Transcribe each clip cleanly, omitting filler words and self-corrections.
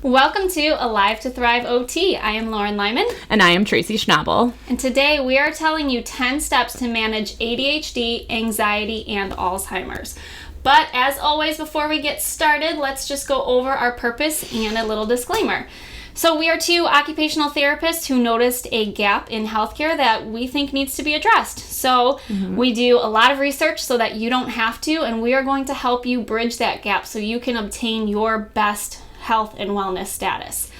Welcome to Alive to Thrive OT. I am Lauren Lyman. And I am Tracy Schnabel. And today we are telling you 10 steps to manage ADHD, anxiety, and Alzheimer's. But as always, before we get started, let's just go over our purpose and a little disclaimer. So we are two occupational therapists who noticed a gap in healthcare that we think needs to be addressed. So we do a lot of research so that you don't have to, and we are going to help you bridge that gap so you can obtain your best health and wellness status.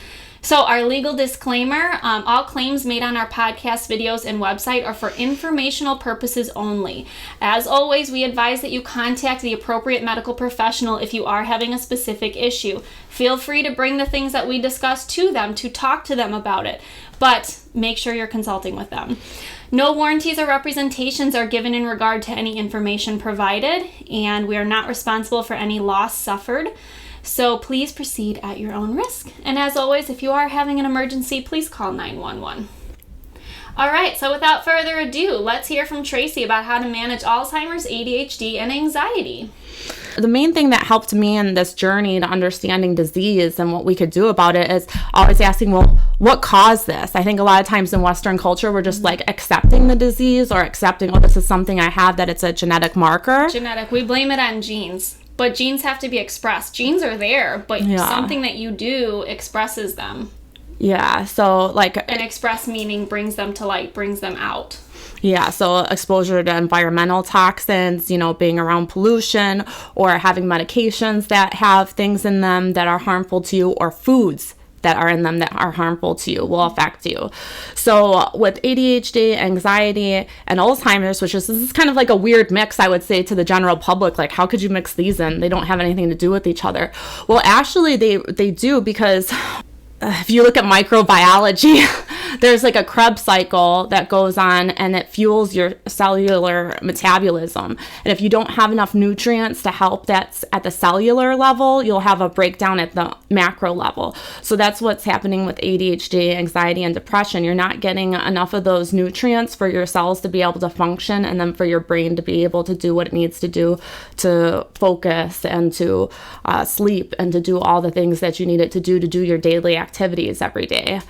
So our legal disclaimer, all claims made on our podcast, videos, and website are for informational purposes only. As always, we advise that you contact the appropriate medical professional if you are having a specific issue. Feel free to bring the things that we discuss to them to talk to them about it, but make sure you're consulting with them. No warranties or representations are given in regard to any information provided, and we are not responsible for any loss suffered. So please proceed at your own risk. And as always, if you are having an emergency, please call 911. All right, so without further ado, let's hear from Tracy about how to manage Alzheimer's, ADHD, and anxiety. The main thing that helped me in this journey to understanding disease and what we could do about it is always asking, well, what caused this? I think a lot of times in Western culture, we're just like accepting the disease or accepting, oh, this is something I have, that it's a genetic marker. Genetic. We blame it on genes. But genes have to be expressed. Genes are there, but something that you do expresses them. Yeah, so like... And express meaning brings them to light, brings them out. Yeah, so exposure to environmental toxins, being around pollution or having medications that have things in them that are harmful to you, or foods that are in them that are harmful to you will affect you. So with ADHD, anxiety, and Alzheimer's, this is kind of like a weird mix, I would say, to the general public. Like, how could you mix these in? They don't have anything to do with each other. Well, actually, they do, because if you look at microbiology, there's like a Krebs cycle that goes on, and it fuels your cellular metabolism. And if you don't have enough nutrients to help that at the cellular level, you'll have a breakdown at the macro level. So that's what's happening with ADHD, anxiety, and depression. You're not getting enough of those nutrients for your cells to be able to function, and then for your brain to be able to do what it needs to do to focus and to sleep and to do all the things that you need it to do your daily activities every day.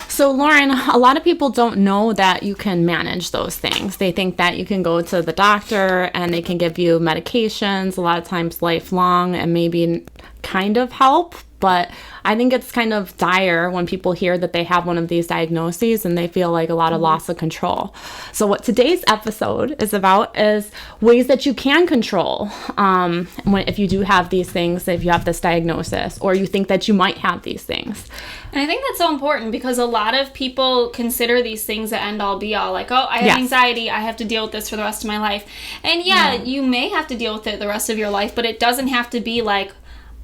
So Lauren, a lot of people don't know that you can manage those things. They think that you can go to the doctor and they can give you medications, a lot of times lifelong, and maybe kind of help. But I think it's kind of dire when people hear that they have one of these diagnoses and they feel like a lot of loss of control. So what today's episode is about is ways that you can control if you do have these things, if you have this diagnosis, or you think that you might have these things. And I think that's so important, because a lot of people consider these things the end-all be-all. Like, oh, I have anxiety, I have to deal with this for the rest of my life. And you may have to deal with it the rest of your life, but it doesn't have to be like,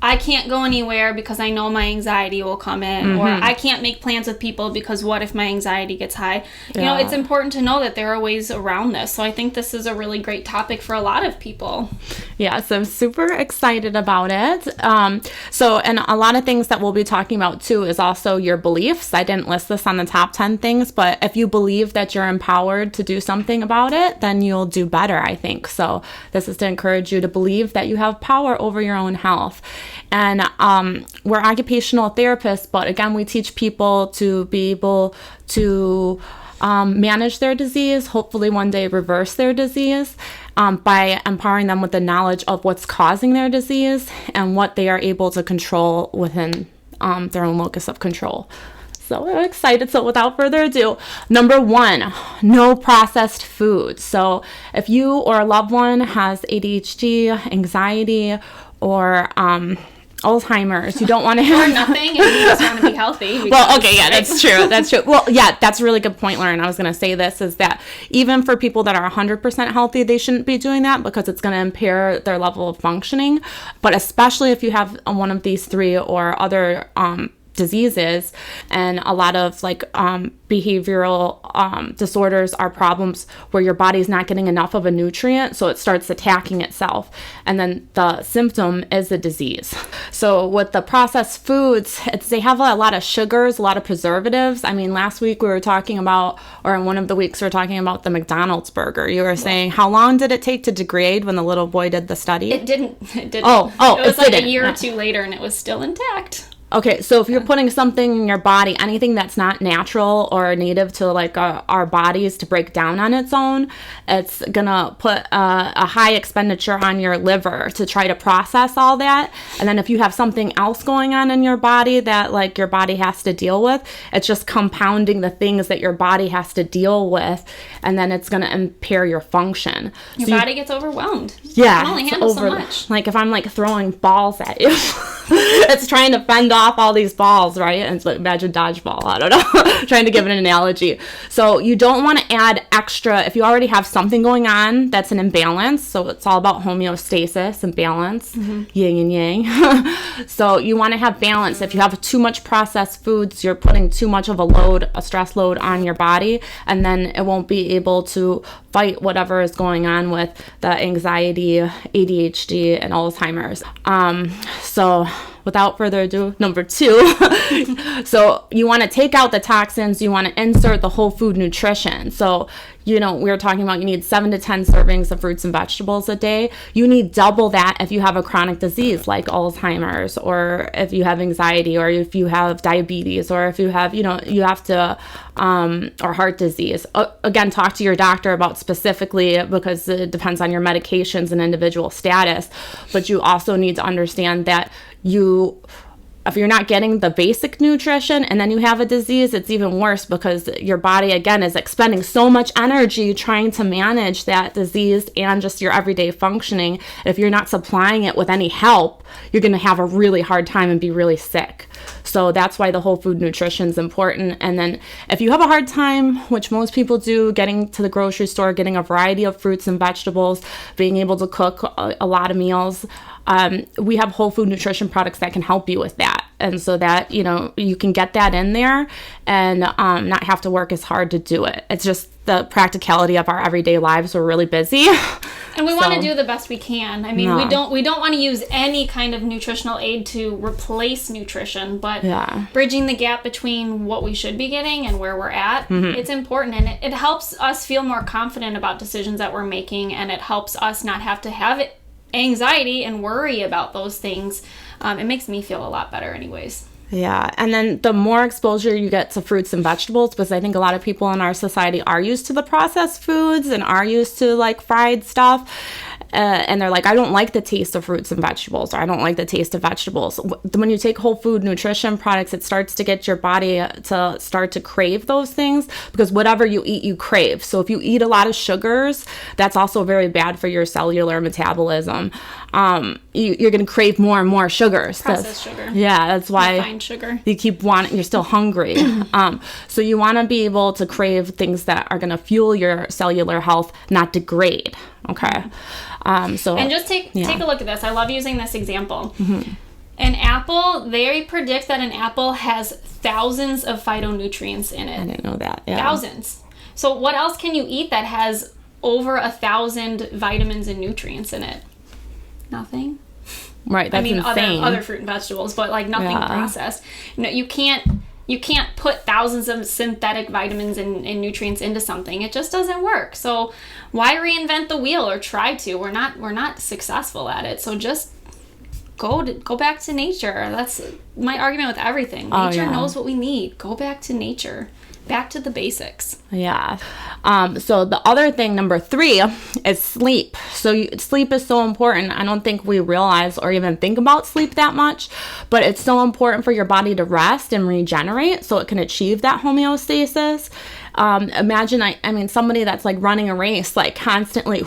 I can't go anywhere because I know my anxiety will come in, or I can't make plans with people because what if my anxiety gets high? It's important to know that there are ways around this. So I think this is a really great topic for a lot of people. Yeah, so I'm super excited about it. And a lot of things that we'll be talking about too is also your beliefs. I didn't list this on the top 10 things, but if you believe that you're empowered to do something about it, then you'll do better, I think. So this is to encourage you to believe that you have power over your own health. And we're occupational therapists, but again, we teach people to be able to manage their disease, hopefully one day reverse their disease, by empowering them with the knowledge of what's causing their disease and what they are able to control within their own locus of control. So I'm excited. So without further ado, number 1, no processed food. So if you or a loved one has ADHD, anxiety, or Alzheimer's, you don't want to have... Or nothing, and you just want to be healthy. Well, okay, yeah, that's true. That's true. Well, yeah, that's a really good point, Lauren. I was going to say this, is that even for people that are 100% healthy, they shouldn't be doing that, because it's going to impair their level of functioning. But especially if you have one of these 3 or other diseases, and a lot of behavioral disorders are problems where your body's not getting enough of a nutrient, so it starts attacking itself, and then the symptom is the disease. So with the processed foods, they have a lot of sugars, a lot of preservatives. I mean, last week we were talking about, or in one of the weeks we were talking about the McDonald's burger. You were saying, how long did it take to degrade when the little boy did the study? It didn't. Oh, it was like a year or two later, and it was still intact. Okay, so if you're putting something in your body, anything that's not natural or native to like our bodies to break down on its own, it's gonna put a high expenditure on your liver to try to process all that. And then if you have something else going on in your body that like your body has to deal with, it's just compounding the things that your body has to deal with, and then it's gonna impair your function. Your body gets overwhelmed. Yeah, it can only handle so much. Like if I'm like throwing balls at you, it's trying to fend off all these balls, right? And it's like, imagine dodgeball. I don't know. Trying to give an analogy. So you don't want to add extra if you already have something going on that's an imbalance. So it's all about homeostasis and balance, yin and yang. So you want to have balance. If you have too much processed foods, you're putting too much of a stress load on your body, and then it won't be able to fight whatever is going on with the anxiety, ADHD, and Alzheimer's. So without further ado, number 2. So you want to take out the toxins. You want to insert the whole food nutrition. So, we were talking about you need 7 to 10 servings of fruits and vegetables a day. You need double that if you have a chronic disease like Alzheimer's, or if you have anxiety, or if you have diabetes, or if you have, you have to, or heart disease. Again, talk to your doctor about specifically, because it depends on your medications and individual status. But you also need to understand that if you're not getting the basic nutrition and then you have a disease, it's even worse, because your body, again, is expending so much energy trying to manage that disease and just your everyday functioning. If you're not supplying it with any help, you're going to have a really hard time and be really sick. So that's why the whole food nutrition is important. And then if you have a hard time, which most people do, getting to the grocery store, getting a variety of fruits and vegetables, being able to cook a lot of meals, we have whole food nutrition products that can help you with that. And so that, you can get that in there and not have to work as hard to do it. It's just the practicality of our everyday lives. We're really busy. And we want to do the best we can. I mean, we don't want to use any kind of nutritional aid to replace nutrition, but bridging the gap between what we should be getting and where we're at, it's important. And it helps us feel more confident about decisions that we're making, and it helps us not have to have anxiety and worry about those things. It makes me feel a lot better anyways. Yeah. And then the more exposure you get to fruits and vegetables, because I think a lot of people in our society are used to the processed foods and are used to like fried stuff. And they're like, I don't like the taste of fruits and vegetables, or I don't like the taste of vegetables. When you take whole food nutrition products, it starts to get your body to start to crave those things, because whatever you eat, you crave. So if you eat a lot of sugars, that's also very bad for your cellular metabolism. You're going to crave more and more sugars. Processed sugar. Yeah, that's why refined sugar. You keep wanting, you're still hungry. So you want to be able to crave things that are going to fuel your cellular health, not degrade. Okay. And just take a look at this. I love using this example. An apple, they predict that an apple has thousands of phytonutrients in it. I didn't know that. Yeah. Thousands. So what else can you eat that has over 1,000 vitamins and nutrients in it? Nothing. Right. That's insane. Other fruit and vegetables, but like nothing processed. You can't put thousands of synthetic vitamins and nutrients into something. It just doesn't work. So why reinvent the wheel or try to? We're not successful at it. So just go back to nature. That's my argument with everything. Nature knows what we need. Go back to nature. Back to the basics. Yeah. So the other thing, number 3, is sleep. So sleep is so important. I don't think we realize or even think about sleep that much, but it's so important for your body to rest and regenerate so it can achieve that homeostasis. Imagine, I mean, somebody that's like running a race, like constantly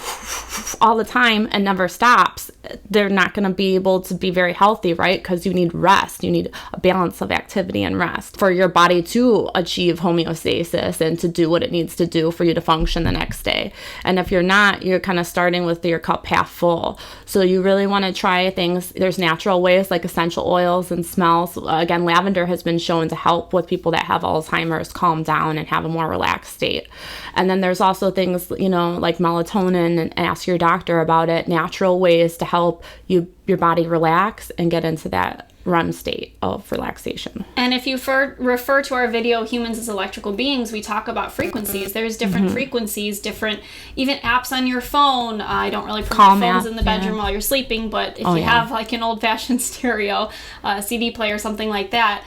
all the time and never stops. They're not going to be able to be very healthy, right? Because you need rest. You need a balance of activity and rest for your body to achieve homeostasis and to do what it needs to do for you to function the next day. And if you're not, you're kind of starting with your cup half full. So you really want to try things. There's natural ways like essential oils and smells. Again, lavender has been shown to help with people that have Alzheimer's calm down and have a more relaxed state. And then there's also things, like melatonin, and ask your doctor about it. Natural ways to help your body relax and get into that REM state of relaxation. And if you refer to our video, Humans as Electrical Beings, we talk about frequencies. There's different frequencies, different, even apps on your phone. I don't really promote phones in the bedroom while you're sleeping, but if you have like an old-fashioned stereo, CD player, something like that,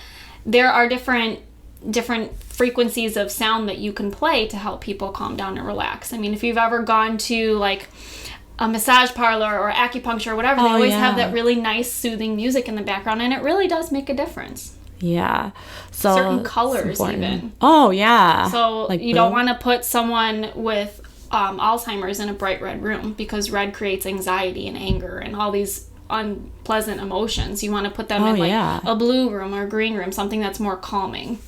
there are different frequencies of sound that you can play to help people calm down and relax. I mean, if you've ever gone to like a massage parlor or acupuncture or whatever, they always have that really nice soothing music in the background, and it really does make a difference. Yeah. So certain colors even. Oh, yeah. So like you don't want to put someone with Alzheimer's in a bright red room, because red creates anxiety and anger and all these unpleasant emotions. You want to put them in like a blue room or a green room, something that's more calming.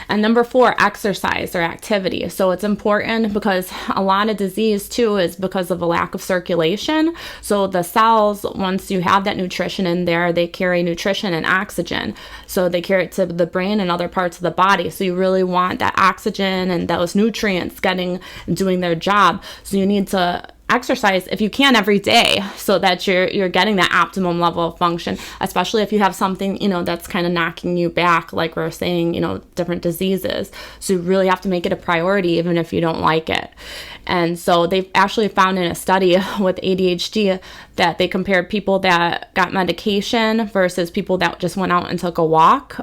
And number 4, exercise or activity. So it's important because a lot of disease too is because of a lack of circulation. So the cells, once you have that nutrition in there, they carry nutrition and oxygen. So they carry it to the brain and other parts of the body. So you really want that oxygen and those nutrients doing their job. So you need to exercise if you can every day, so that you're getting that optimum level of function, especially if you have something, that's kind of knocking you back, like we're saying, different diseases. So you really have to make it a priority, even if you don't like it. And so they've actually found in a study with ADHD that they compared people that got medication versus people that just went out and took a walk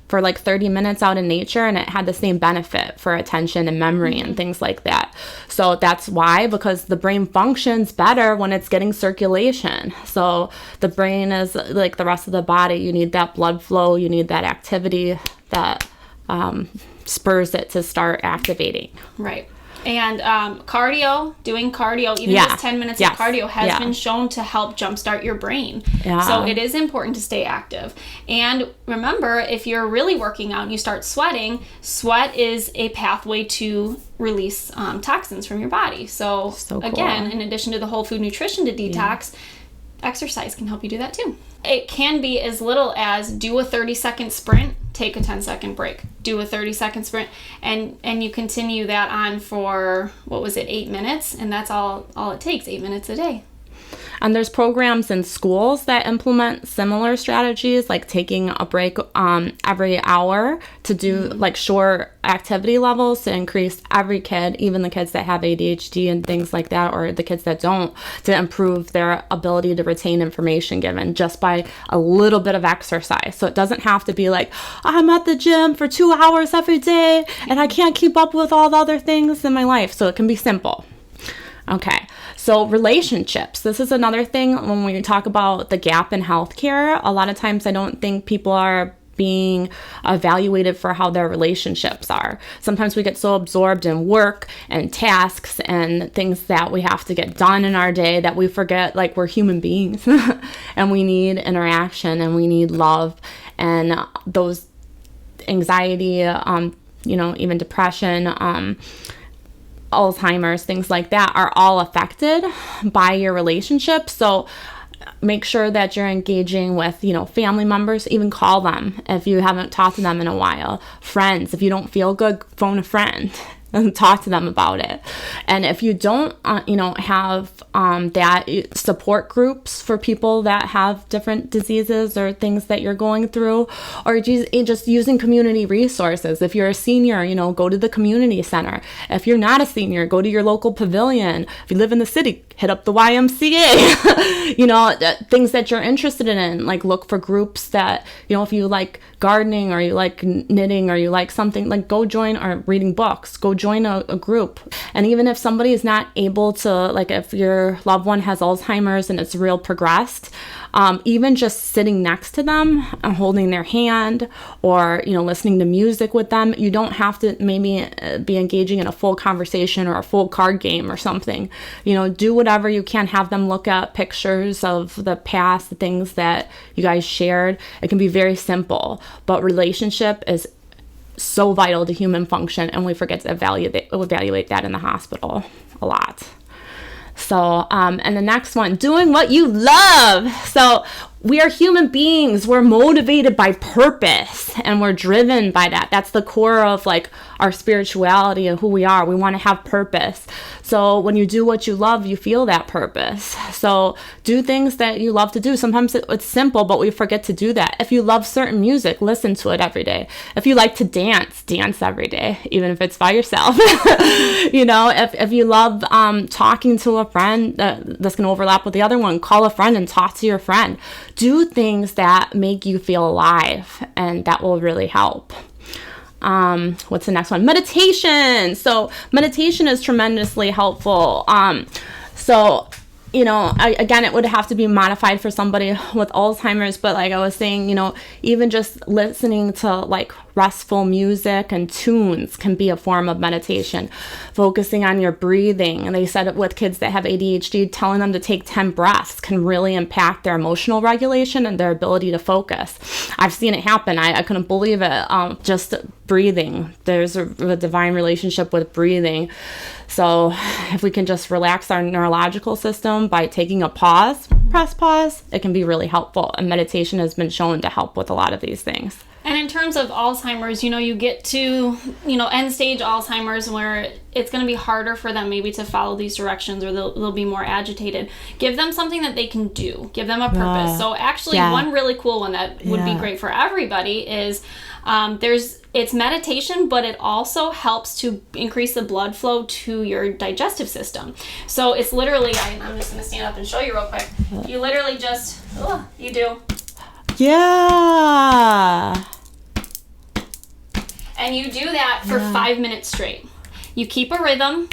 for like 30 minutes out in nature, and it had the same benefit for attention and memory and things like that. So that's why, because the brain functions better when it's getting circulation. So the brain is like the rest of the body. You need that blood flow, you need that activity that spurs it to start activating. Right. And doing cardio, even just 10 minutes of cardio has been shown to help jumpstart your brain. Yeah. So it is important to stay active. And remember, if you're really working out and you start sweating, sweat is a pathway to release toxins from your body. So cool. Again, in addition to the whole food nutrition to detox, exercise can help you do that too. It can be as little as do a 30-second sprint, take a 10-second break. Do a 30-second sprint, and you continue that on for, 8 minutes? And that's all it takes, 8 minutes a day. And there's programs in schools that implement similar strategies, like taking a break every hour to do like short activity levels to increase every kid, even the kids that have ADHD and things like that, or the kids that don't, to improve their ability to retain information given just by a little bit of exercise. So it doesn't have to be like, I'm at the gym for 2 hours every day and I can't keep up with all the other things in my life. So it can be simple. Okay, so relationships. This is another thing when we talk about the gap in healthcare. A lot of times I don't think people are being evaluated for how their relationships are. Sometimes we get so absorbed in work and tasks and things that we have to get done in our day that we forget like we're human beings and we need interaction and we need love, and those anxiety, even depression, Alzheimer's, things like that are all affected by your relationship. So make sure that you're engaging with, family members. Even call them if you haven't talked to them in a while. Friends, if you don't feel good, phone a friend and talk to them about it. And if you don't, have that support groups for people that have different diseases or things that you're going through, or just using community resources. If you're a senior, go to the community center. If you're not a senior, go to your local pavilion. If you live in the city, hit up the YMCA. Things that you're interested in, like look for groups that, if you like gardening or you like knitting or you like something, like go join, or reading books, go join a group. And even if somebody is not able to, like if your loved one has Alzheimer's and it's real progressed, even just sitting next to them and holding their hand, or listening to music with them. You don't have to maybe be engaging in a full conversation or a full card game or something. Do whatever you can. Have them look at pictures of the past, the things that you guys shared. It can be very simple, but relationship is so vital to human function, and we forget to evaluate that in the hospital a lot. So, and the next one, doing what you love. So we are human beings. We're motivated by purpose and we're driven by that. That's the core of like our spirituality and who we are. We want to have purpose. So when you do what you love, you feel that purpose. So do things that you love to do. Sometimes it's simple, but we forget to do that. If you love certain music, listen to it every day. If you like to dance, dance every day, even if it's by yourself. You know, if you love talking to a friend, that's going to overlap with the other one, call a friend and talk to your friend. Do things that make you feel alive, and that will really help. What's the next one? Meditation. So meditation is tremendously helpful. So, you know, again, it would have to be modified for somebody with Alzheimer's, but like I was saying, you know, even just listening to like restful music and tunes can be a form of meditation. Focusing on your breathing. And they said with kids that have ADHD, telling them to take 10 breaths can really impact their emotional regulation and their ability to focus. I've seen it happen. I couldn't believe it. Just breathing. There's a divine relationship with breathing. So if we can just relax our neurological system by taking a pause, press pause, it can be really helpful. And meditation has been shown to help with a lot of these things. And in terms of Alzheimer's, you know, you get to, you know, end stage Alzheimer's where it's going to be harder for them maybe to follow these directions, or they'll be more agitated. Give them something that they can do. Give them a purpose. So actually one really cool one that would be great for everybody is it's meditation, but it also helps to increase the blood flow to your digestive system. So it's literally, I'm just going to stand up and show you real quick. You literally just, you do. Yeah. And you do that for 5 minutes straight. You keep a rhythm.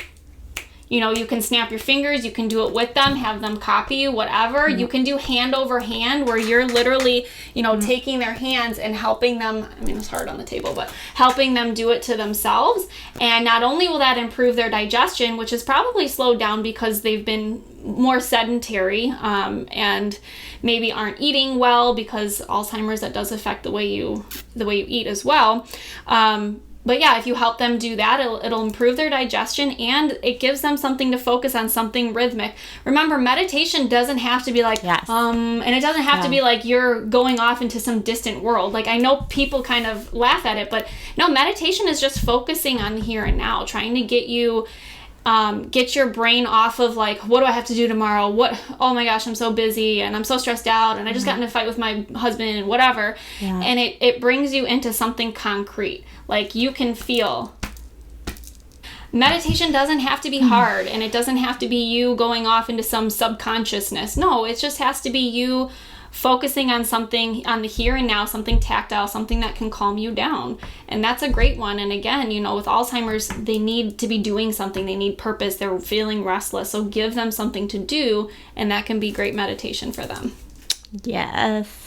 You know, you can snap your fingers. You can do it with them, have them copy you, whatever. You can do hand over hand where you're literally, you know, taking their hands and helping them. I mean, it's hard on the table, but helping them do it to themselves. And not only will that improve their digestion, which is probably slowed down because they've been more sedentary and maybe aren't eating well, because Alzheimer's, that does affect the way you eat as well. But yeah, if you help them do that, it'll improve their digestion, and it gives them something to focus on, something rhythmic. Remember, meditation doesn't have to be like, and it doesn't have to be like you're going off into some distant world. Like, I know people kind of laugh at it, but no, meditation is just focusing on the here and now, trying to get you, get your brain off of like, what do I have to do tomorrow? Oh my gosh, I'm so busy and I'm so stressed out and I just got in a fight with my husband and whatever. Yeah. And it brings you into something concrete. Like, you can feel. Meditation doesn't have to be hard, and it doesn't have to be you going off into some subconsciousness. No, it just has to be you focusing on something on the here and now, something tactile, something that can calm you down. And that's a great one. And again, you know, with Alzheimer's, they need to be doing something. They need purpose. They're feeling restless. So give them something to do, and that can be great meditation for them. Yes.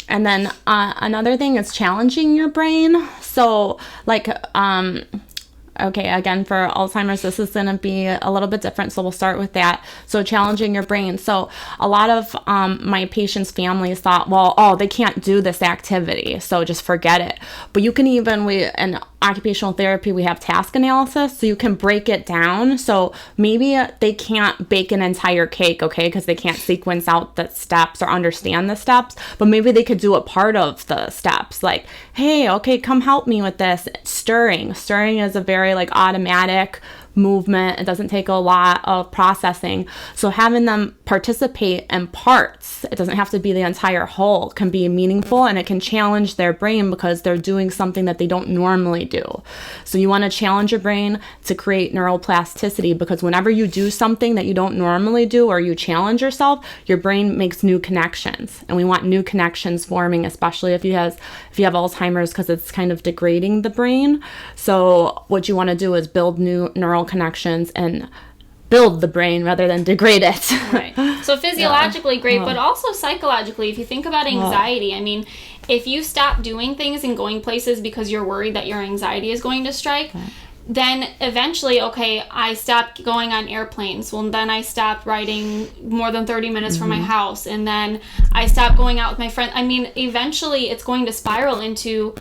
And then another thing is challenging your brain. So like, okay, again, for Alzheimer's, this is going to be a little bit different, so we'll start with that. So challenging your brain. So a lot of my patients' families thought, well, they can't do this activity, so just forget it. But you can even, in occupational therapy, we have task analysis, so you can break it down. So maybe they can't bake an entire cake, okay, because they can't sequence out the steps or understand the steps, but maybe they could do a part of the steps, like, hey, okay, come help me with this. Stirring is a very like automatic movement. It doesn't take a lot of processing. So having them participate in parts, it doesn't have to be the entire whole, can be meaningful, and it can challenge their brain because they're doing something that they don't normally do. So you want to challenge your brain to create neuroplasticity, because whenever you do something that you don't normally do or you challenge yourself, your brain makes new connections, and we want new connections forming, especially if you have Alzheimer's, because it's kind of degrading the brain. So what you want to do is build new neural connections and build the brain rather than degrade it. Right. So physiologically great, but also psychologically, if you think about anxiety, I mean, if you stop doing things and going places because you're worried that your anxiety is going to strike, then eventually, okay, I stopped going on airplanes. Well, then I stopped riding more than 30 minutes from my house. And then I stopped going out with my friends. I mean, eventually it's going to spiral into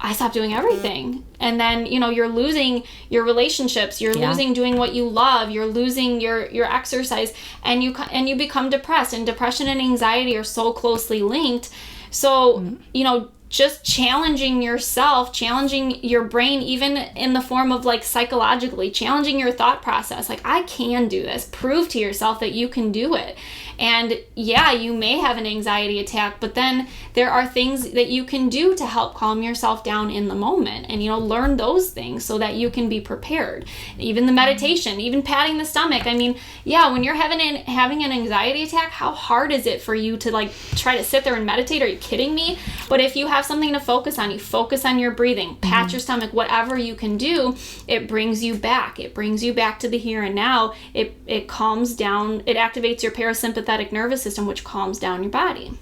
I stopped doing everything. And then, you know, you're losing your relationships, you're losing doing what you love, you're losing your exercise, and you become depressed. And depression and anxiety are so closely linked. So, you know, just challenging yourself, challenging your brain, even in the form of like psychologically, challenging your thought process. Like, I can do this. Prove to yourself that you can do it. And yeah, you may have an anxiety attack, but then there are things that you can do to help calm yourself down in the moment, and, you know, learn those things so that you can be prepared. Even the meditation, even patting the stomach. I mean, yeah, when you're having an anxiety attack, how hard is it for you to like try to sit there and meditate? Are you kidding me? But if you have something to focus on, you focus on your breathing, pat your stomach, whatever you can do, it brings you back. It brings you back to the here and now. It calms down, it activates your parasympathetic nervous system, which calms down your body.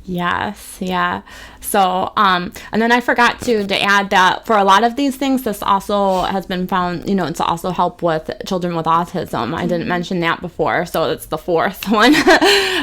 Yes, yeah. So, and then I forgot to add that for a lot of these things, this also has been found, you know, to also help with children with autism. I didn't mention that before, so it's the fourth one.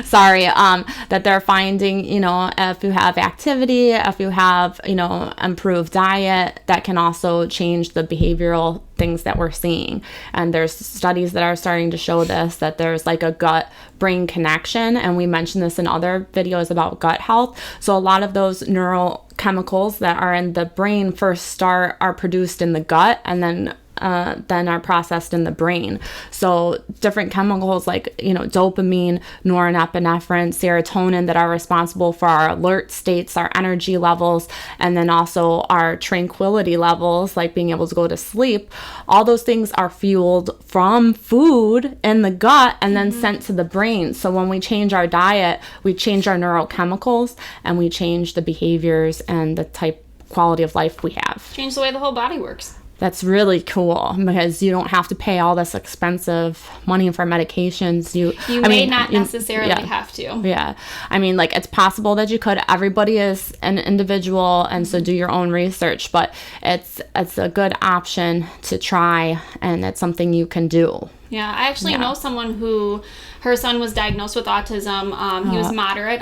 Sorry, that they're finding, you know, if you have activity, if you have, you know, improved diet, that can also change the behavioral things that we're seeing. And there's studies that are starting to show this, that there's like a gut-brain connection, and we mentioned this in other videos about gut health. So a lot of those neurochemicals that are in the brain first are produced in the gut, and then are processed in the brain. So different chemicals like, you know, dopamine, norepinephrine, serotonin, that are responsible for our alert states, our energy levels, and then also our tranquility levels, like being able to go to sleep. All those things are fueled from food in the gut and then sent to the brain. So when we change our diet, we change our neurochemicals, and we change the behaviors and the type quality of life we have. Change the way the whole body works. That's really cool, because you don't have to pay all this expensive money for medications. You may not necessarily have to. Yeah. I mean, like, it's possible that you could. Everybody is an individual, and so do your own research, but it's a good option to try, and it's something you can do. Yeah, I actually know someone who, her son was diagnosed with autism. He was moderate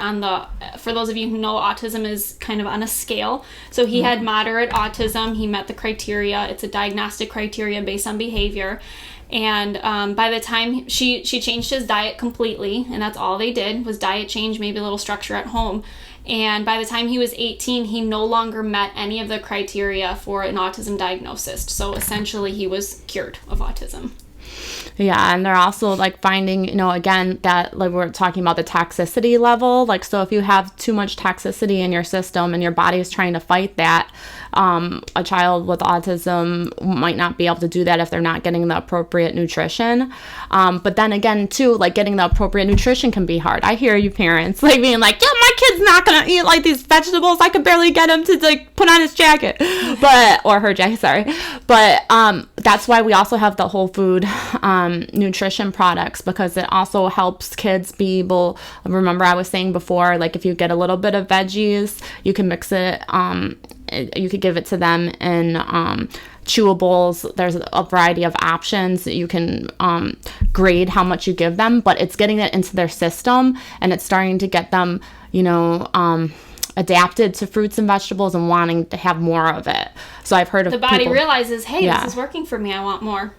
for those of you who know, autism is kind of on a scale. So he had moderate autism. He met the criteria. It's a diagnostic criteria based on behavior. And by the time she changed his diet completely, and that's all they did was diet change, maybe a little structure at home. And by the time he was 18, he no longer met any of the criteria for an autism diagnosis. So essentially, he was cured of autism. Yeah, and they're also like finding, you know, again, that like we're talking about the toxicity level. Like, so if you have too much toxicity in your system and your body is trying to fight that, a child with autism might not be able to do that if they're not getting the appropriate nutrition. But then again, too, like getting the appropriate nutrition can be hard. I hear you parents like being like, yeah, my kid's not gonna eat like these vegetables. I could barely get him to like put on his jacket, or her jacket, sorry. But that's why we also have the whole food nutrition products, because it also helps kids be able, remember I was saying before, like if you get a little bit of veggies, you can mix it, you could give it to them in chewables. There's a variety of options. You can grade how much you give them, but it's getting it into their system, and it's starting to get them, you know, adapted to fruits and vegetables and wanting to have more of it. So I've heard of the body people, realizes, hey, this is working for me, I want more.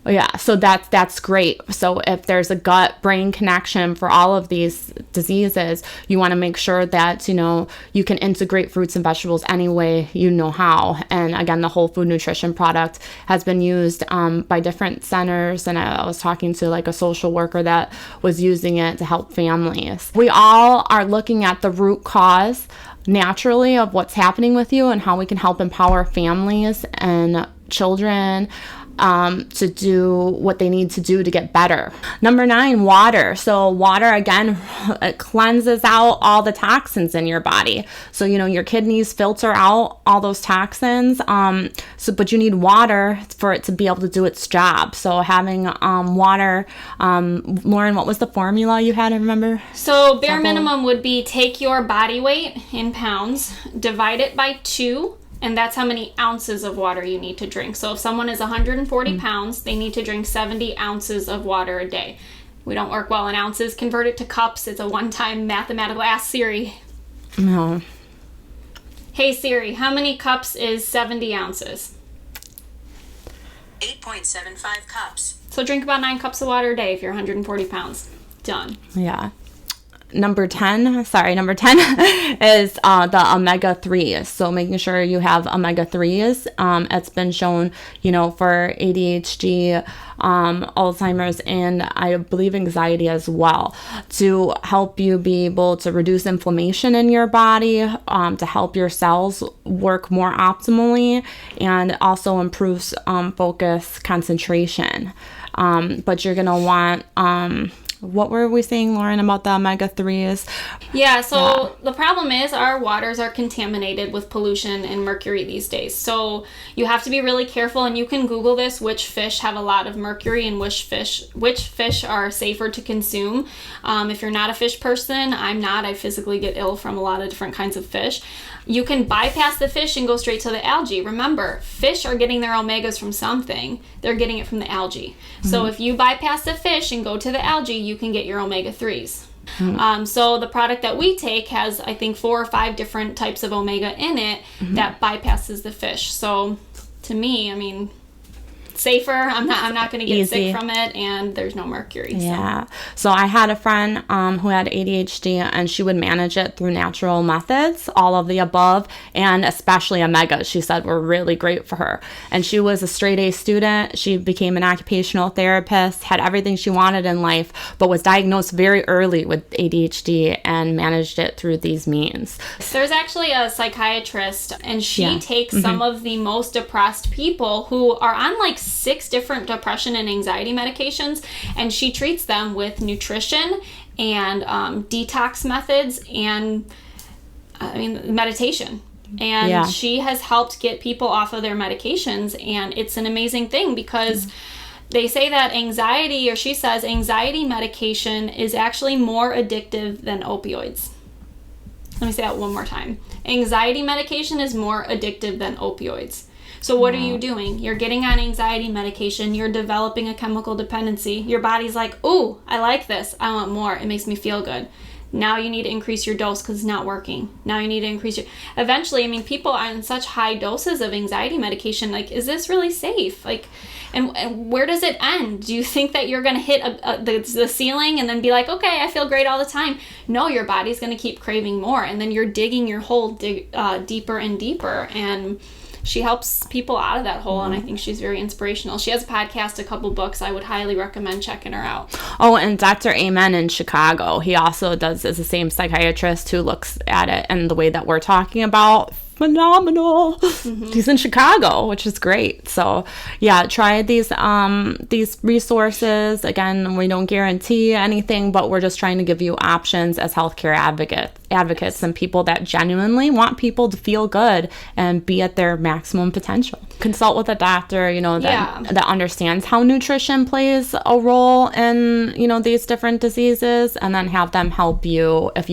Yeah, so that's great. So if there's a gut-brain connection for all of these diseases, you want to make sure that, you know, you can integrate fruits and vegetables any way you know how. And again, the whole food nutrition product has been used by different centers, and I was talking to like a social worker that was using it to help families. We all are looking at the root cause naturally of what's happening with you and how we can help empower families and children to do what they need to do to get better. Number 9, water. So water, again, it cleanses out all the toxins in your body. So, you know, your kidneys filter out all those toxins. But you need water for it to be able to do its job. So having water, Lauren, what was the formula you had? I remember. So bare minimum would be take your body weight in pounds, divide it by 2, and that's how many ounces of water you need to drink. So if someone is 140 pounds, they need to drink 70 ounces of water a day. We don't work well in ounces. Convert it to cups. It's a one-time mathematical. Ask Siri. No. Hey Siri, how many cups is 70 ounces? 8.75 cups. So drink about 9 cups of water a day if you're 140 pounds. Done. Yeah. Number 10 is the omega-3s. So making sure you have omega-3s. It's been shown, for ADHD, Alzheimer's, and I believe anxiety as well, to help you be able to reduce inflammation in your body, to help your cells work more optimally, and also improves focus, concentration. But you're going to want... what were we saying, Lauren, about the omega-3s? Yeah, so the problem is our waters are contaminated with pollution and mercury these days. So you have to be really careful, and you can Google this, which fish have a lot of mercury and which fish are safer to consume. If you're not a fish person, I'm not. I physically get ill from a lot of different kinds of fish. You can bypass the fish and go straight to the algae. Remember, fish are getting their omegas from something. They're getting it from the algae. Mm-hmm. So if you bypass the fish and go to the algae, you can get your omega-3s. Mm-hmm. So the product that we take has, I think, 4 or 5 different types of omega in it that bypasses the fish. So to me, I mean, safer. I'm not going to get sick from it, and there's no mercury. Yeah. So I had a friend who had ADHD, and she would manage it through natural methods, all of the above, and especially omegas, she said, were really great for her. And she was a straight A student. She became an occupational therapist, had everything she wanted in life, but was diagnosed very early with ADHD and managed it through these means. There's actually a psychiatrist, and she takes some of the most depressed people who are on like 6 different depression and anxiety medications, and she treats them with nutrition and detox methods and meditation. And she has helped get people off of their medications, and it's an amazing thing because they say that she says anxiety medication is actually more addictive than opioids. Let me say that one more time. Anxiety medication is more addictive than opioids. So what are you doing? You're getting on anxiety medication. You're developing a chemical dependency. Your body's like, ooh, I like this. I want more. It makes me feel good. Now you need to increase your dose because it's not working. Now you need to increase Eventually, people are in such high doses of anxiety medication. Like, is this really safe? Like, and where does it end? Do you think that you're going to hit the ceiling and then be like, okay, I feel great all the time? No, your body's going to keep craving more. And then you're digging your hole deeper and deeper. And she helps people out of that hole, and I think she's very inspirational. She has a podcast, a couple books. I would highly recommend checking her out. Oh, and Dr. Amen in Chicago, he also is the same psychiatrist who looks at it in the way that we're talking about. Phenomenal. He's in Chicago, which is great. So try these resources. Again, we don't guarantee anything, but we're just trying to give you options as healthcare advocates and people that genuinely want people to feel good and be at their maximum potential. Consult with a doctor, that understands how nutrition plays a role in, these different diseases, and then have them help you if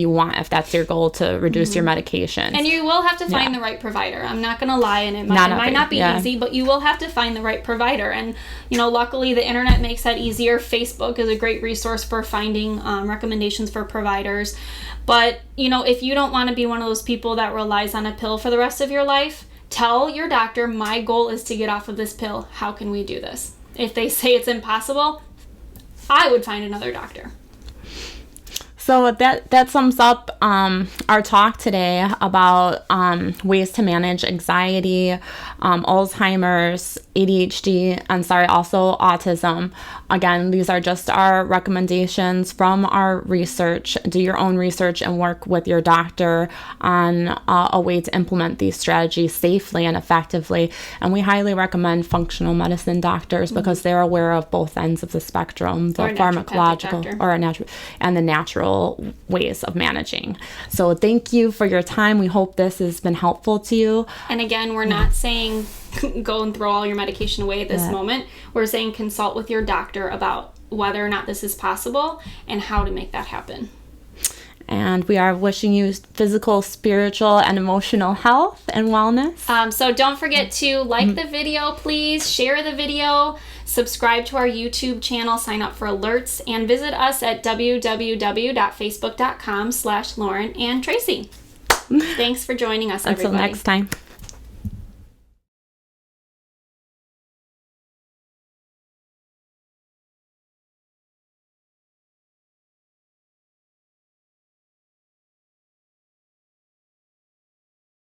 that's your goal, to reduce your medications. And you will have to find the right provider. I'm not going to lie, and it might not be easy, but you will have to find the right provider. And, luckily the internet makes that easier. Facebook is a great resource for finding recommendations for providers. But, if you don't want to be one of those people that relies on a pill for the rest of your life, tell your doctor, my goal is to get off of this pill. How can we do this? If they say it's impossible, I would find another doctor. So that sums up our talk today about ways to manage anxiety, Alzheimer's, ADHD, and also autism. Again, these are just our recommendations from our research. Do your own research and work with your doctor on a way to implement these strategies safely and effectively. And we highly recommend functional medicine doctors because they're aware of both ends of the spectrum, the pharmacological and the natural ways of managing. So thank you for your time. We hope this has been helpful to you. And again, we're not saying go and throw all your medication away at this moment. We're saying consult with your doctor about whether or not this is possible and how to make that happen. And we are wishing you physical, spiritual, and emotional health and wellness. So don't forget to like the video, please. Share the video. Subscribe to our YouTube channel. Sign up for alerts. And visit us at www.facebook.com/Lauren and Tracy. Thanks for joining us, Until everybody. next time.